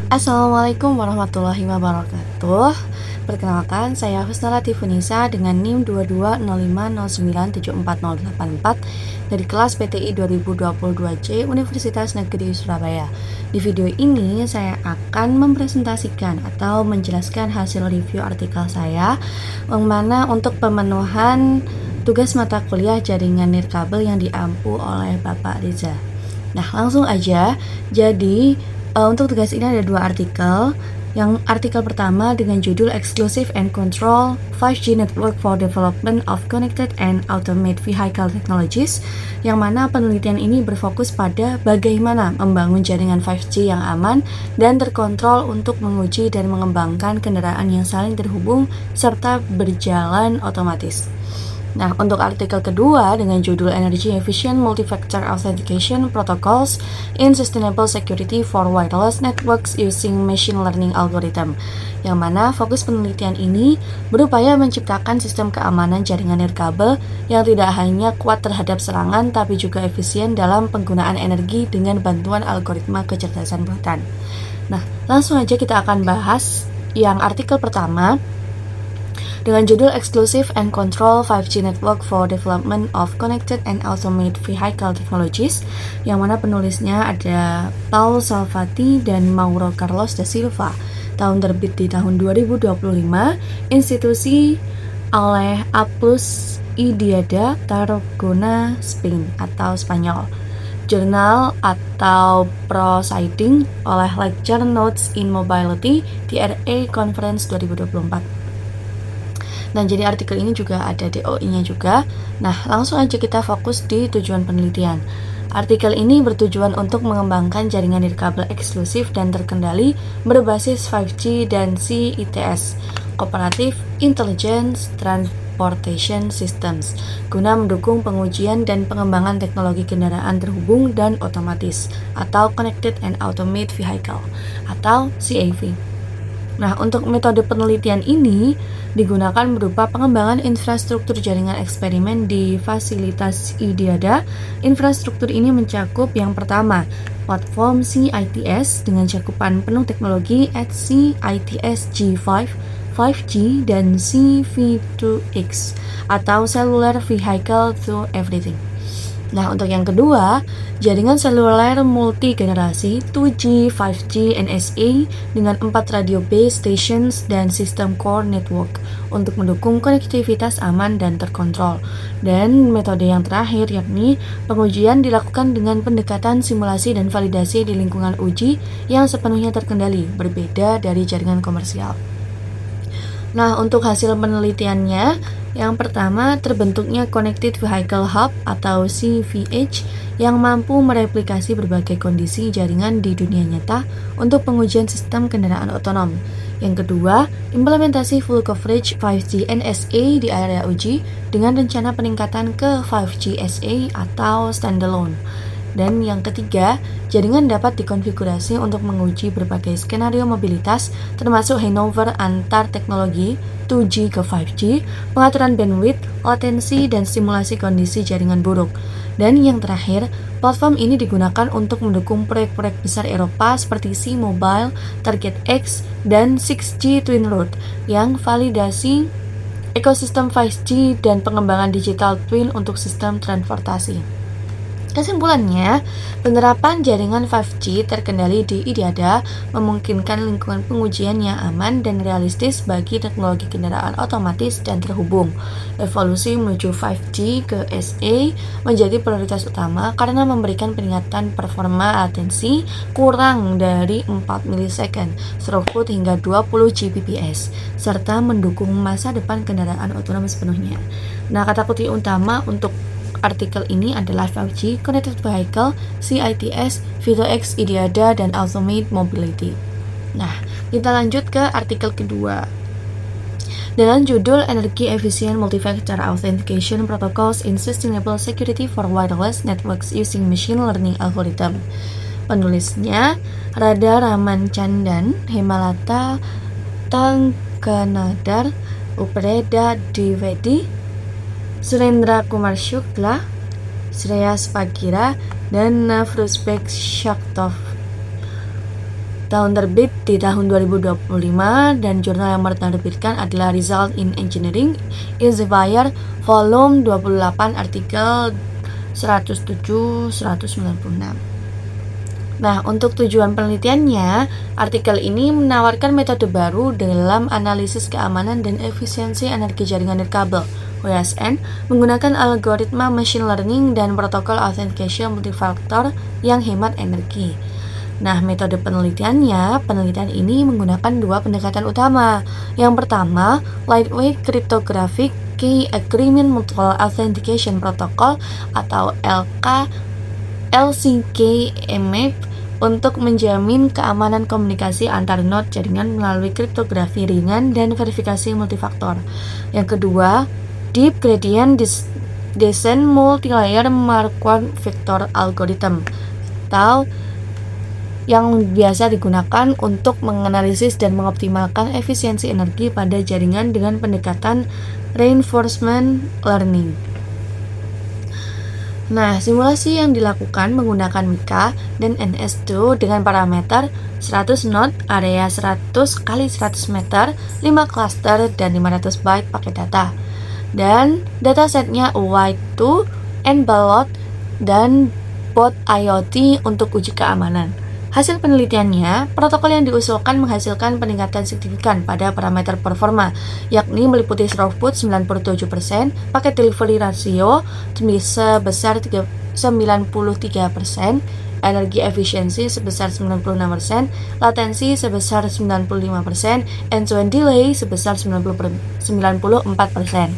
Assalamualaikum warahmatullahi wabarakatuh. Perkenalkan, saya Husna Latifunisa dengan NIM 2205097408 dari kelas PTI 2022C Universitas Negeri Surabaya. Di video ini saya akan mempresentasikan atau menjelaskan hasil review artikel saya yang mana untuk pemenuhan tugas mata kuliah jaringan nirkabel yang diampu oleh Bapak Riza. Nah, langsung aja. Jadi untuk tugas ini ada dua artikel. Yang artikel pertama dengan judul Exclusive and Control 5G Network for Development of Connected and Automated Vehicle Technologies, yang mana penelitian ini berfokus pada bagaimana membangun jaringan 5G yang aman dan terkontrol untuk menguji dan mengembangkan kendaraan yang saling terhubung serta berjalan otomatis. Nah, untuk artikel kedua dengan judul Energy Efficient Multi-Factor Authentication Protocols in Sustainable Security for Wireless Networks Using Machine Learning Algorithm, yang mana fokus penelitian ini berupaya menciptakan sistem keamanan jaringan nirkabel yang tidak hanya kuat terhadap serangan tapi juga efisien dalam penggunaan energi dengan bantuan algoritma kecerdasan buatan. Nah, langsung aja kita akan bahas yang artikel pertama dengan judul Exclusive and Control 5G Network for Development of Connected and Automated Vehicle Technologies, yang mana penulisnya ada Paul Salvati dan Mauro Carlos da Silva. Tahun terbit di tahun 2025, institusi oleh Aplus y Diada Tarragona, Spain atau Spanyol. Jurnal atau Proceeding oleh Lecture Notes in Mobility TRA Conference 2024. Dan jadi artikel ini juga ada DOI-nya juga. Nah, langsung aja kita fokus di tujuan penelitian. Artikel ini bertujuan untuk mengembangkan jaringan nirkabel eksklusif dan terkendali berbasis 5G dan CITS, Cooperative Intelligence Transportation Systems, guna mendukung pengujian dan pengembangan teknologi kendaraan terhubung dan otomatis atau Connected and Automated Vehicle atau CAV. Nah, untuk metode penelitian ini digunakan berupa pengembangan infrastruktur jaringan eksperimen di fasilitas IDIADA. Infrastruktur ini mencakup yang pertama, platform CITS dengan cakupan penuh teknologi CITS G5, 5G, dan CV2X atau Cellular Vehicle to Everything. Nah, untuk yang kedua, jaringan seluler multi generasi 2G, 5G, NSA dengan 4 radio base stations dan sistem core network untuk mendukung konektivitas aman dan terkontrol. Dan metode yang terakhir yakni pengujian dilakukan dengan pendekatan simulasi dan validasi di lingkungan uji yang sepenuhnya terkendali, berbeda dari jaringan komersial. Nah, untuk hasil penelitiannya, yang pertama terbentuknya Connected Vehicle Hub atau CVH yang mampu mereplikasi berbagai kondisi jaringan di dunia nyata untuk pengujian sistem kendaraan otonom. Yang kedua, implementasi full coverage 5G NSA di area uji dengan rencana peningkatan ke 5G SA atau standalone. Dan yang ketiga, jaringan dapat dikonfigurasi untuk menguji berbagai skenario mobilitas termasuk handover antar teknologi 2G ke 5G, pengaturan bandwidth, latensi, dan simulasi kondisi jaringan buruk. Dan yang terakhir, platform ini digunakan untuk mendukung proyek-proyek besar Eropa seperti C-Mobile, Target X, dan 6G Twin Road yang validasi ekosistem 5G dan pengembangan digital twin untuk sistem transportasi. Kesimpulannya, penerapan jaringan 5G terkendali di IDIADA memungkinkan lingkungan pengujian yang aman dan realistis bagi teknologi kendaraan otomatis dan terhubung. Evolusi menuju 5G ke SA menjadi prioritas utama karena memberikan peningkatan performa latensi kurang dari 4 milisecond, throughput hingga 20 Gbps, serta mendukung masa depan kendaraan otonom sepenuhnya. Nah, kata kunci utama untuk artikel ini adalah 5G, Connected Vehicle, CITS, V2X, IDIADA, dan Automated Mobility. Nah, kita lanjut ke artikel kedua dengan judul Energy Efficient Multi-Factor Authentication Protocols in Sustainable Security for Wireless Networks Using Machine Learning Algorithm. Penulisnya Radha Ramancandan, Hemalata Tangkanadar, Upreda Dwivedi, Surendra Kumar Shukla, Shreyas Pagira, dan Nafruzbek Shaktov. Tahun terbit di tahun 2025 dan jurnal yang menerbitkan adalah Result in Engineering Elsevier volume 28 artikel 107-196. Nah, untuk tujuan penelitiannya, artikel ini menawarkan metode baru dalam analisis keamanan dan efisiensi energi jaringan nirkabel (WSN) menggunakan algoritma machine learning dan protokol authentication multifaktor yang hemat energi. Nah, metode penelitian ini menggunakan dua pendekatan utama. Yang pertama, Lightweight Cryptographic Key Agreement Mutual Authentication Protocol atau LCK-MAP untuk menjamin keamanan komunikasi antar node jaringan melalui kriptografi ringan dan verifikasi multifaktor. Yang kedua, Deep Gradient Descent Multilayer Marquardt Vector Algorithm atau yang biasa digunakan untuk menganalisis dan mengoptimalkan efisiensi energi pada jaringan dengan pendekatan reinforcement learning. Nah, simulasi yang dilakukan menggunakan Mica dan NS2 dengan parameter 100 node, area 100 x 100 meter, 5 cluster, dan 500 byte paket data. Dan datasetnya Y2, NBalot, dan Bot IoT untuk uji keamanan. Hasil penelitiannya, protokol yang diusulkan menghasilkan peningkatan signifikan pada parameter performa, yakni meliputi throughput 97%, packet delivery ratio sebesar 93%, energi efisiensi sebesar 96%, latensi sebesar 95%, end-to-end delay sebesar 94%.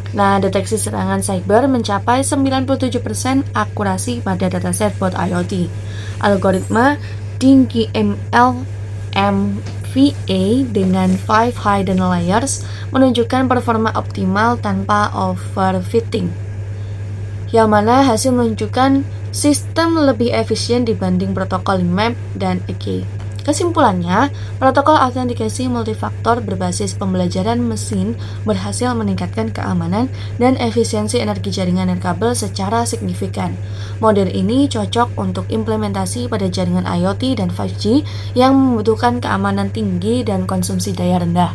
Nah, deteksi serangan cyber mencapai 97% akurasi pada dataset Bot IoT. Algoritma tinggi ML-MVA dengan 5 hidden layers menunjukkan performa optimal tanpa overfitting, yang mana hasil menunjukkan sistem lebih efisien dibanding protokol MAP dan EK. Kesimpulannya, protokol autentikasi multifaktor berbasis pembelajaran mesin berhasil meningkatkan keamanan dan efisiensi energi jaringan nirkabel secara signifikan. Model ini cocok untuk implementasi pada jaringan IoT dan 5G yang membutuhkan keamanan tinggi dan konsumsi daya rendah.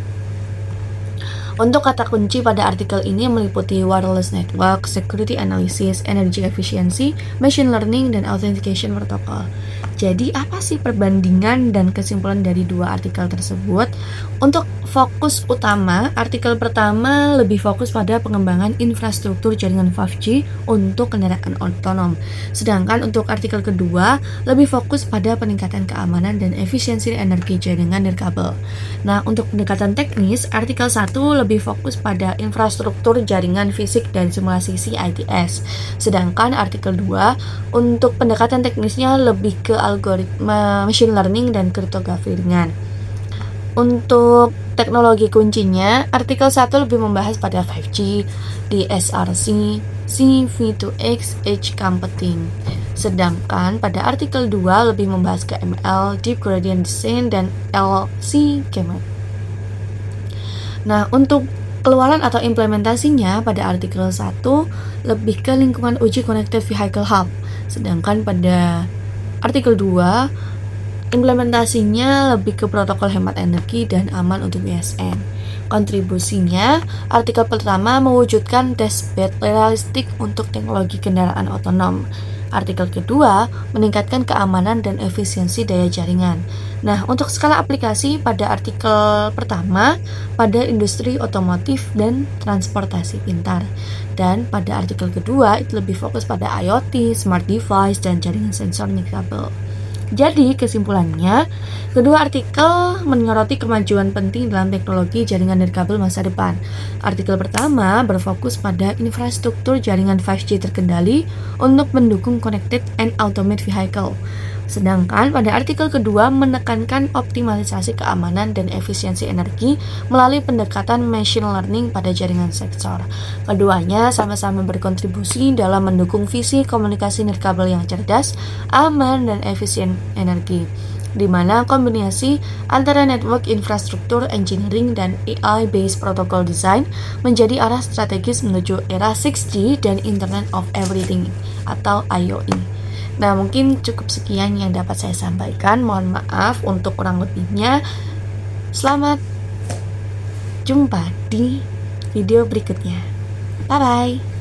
Untuk kata kunci pada artikel ini meliputi wireless network, security analysis, energy efficiency, machine learning, dan authentication protocol. Jadi apa sih perbandingan dan kesimpulan dari dua artikel tersebut? Untuk fokus utama, artikel pertama lebih fokus pada pengembangan infrastruktur jaringan 5G untuk kendaraan otonom. Sedangkan untuk artikel kedua lebih fokus pada peningkatan keamanan dan efisiensi energi jaringan nirkabel. Nah, untuk pendekatan teknis, artikel 1 lebih fokus pada infrastruktur jaringan fisik dan simulasi CITS. Sedangkan artikel 2 untuk pendekatan teknisnya lebih ke algoritma machine learning dan kriptografi ringan. Untuk teknologi kuncinya, artikel 1 lebih membahas pada 5G, DSRC, CV2X, Edge Computing. Sedangkan pada artikel 2 lebih membahas ke ML, Deep Gradient Descent, dan LCK-MAP. Nah, untuk keluaran atau implementasinya pada artikel 1 lebih ke lingkungan uji Connected Vehicle Hub. Sedangkan pada artikel 2 implementasinya lebih ke protokol hemat energi dan aman untuk WSN. Kontribusinya, artikel pertama mewujudkan testbed realistik untuk teknologi kendaraan otonom. Artikel kedua meningkatkan keamanan dan efisiensi daya jaringan. Nah, untuk skala aplikasi pada artikel pertama pada industri otomotif dan transportasi pintar. Dan pada artikel kedua itu lebih fokus pada IoT, smart device, dan jaringan sensor nirkabel. Jadi, kesimpulannya, kedua artikel menyoroti kemajuan penting dalam teknologi jaringan nirkabel masa depan. Artikel pertama berfokus pada infrastruktur jaringan 5G terkendali untuk mendukung connected and automated vehicle. Sedangkan pada artikel kedua menekankan optimalisasi keamanan dan efisiensi energi melalui pendekatan machine learning pada jaringan sektor. Keduanya sama-sama berkontribusi dalam mendukung visi komunikasi nirkabel yang cerdas, aman, dan efisien energi, di mana kombinasi antara network infrastruktur engineering dan AI-based protocol design menjadi arah strategis menuju era 6G dan Internet of Everything atau IoT. Nah, mungkin cukup sekian yang dapat saya sampaikan. Mohon maaf untuk kurang lebihnya. Selamat jumpa di video berikutnya. Bye bye.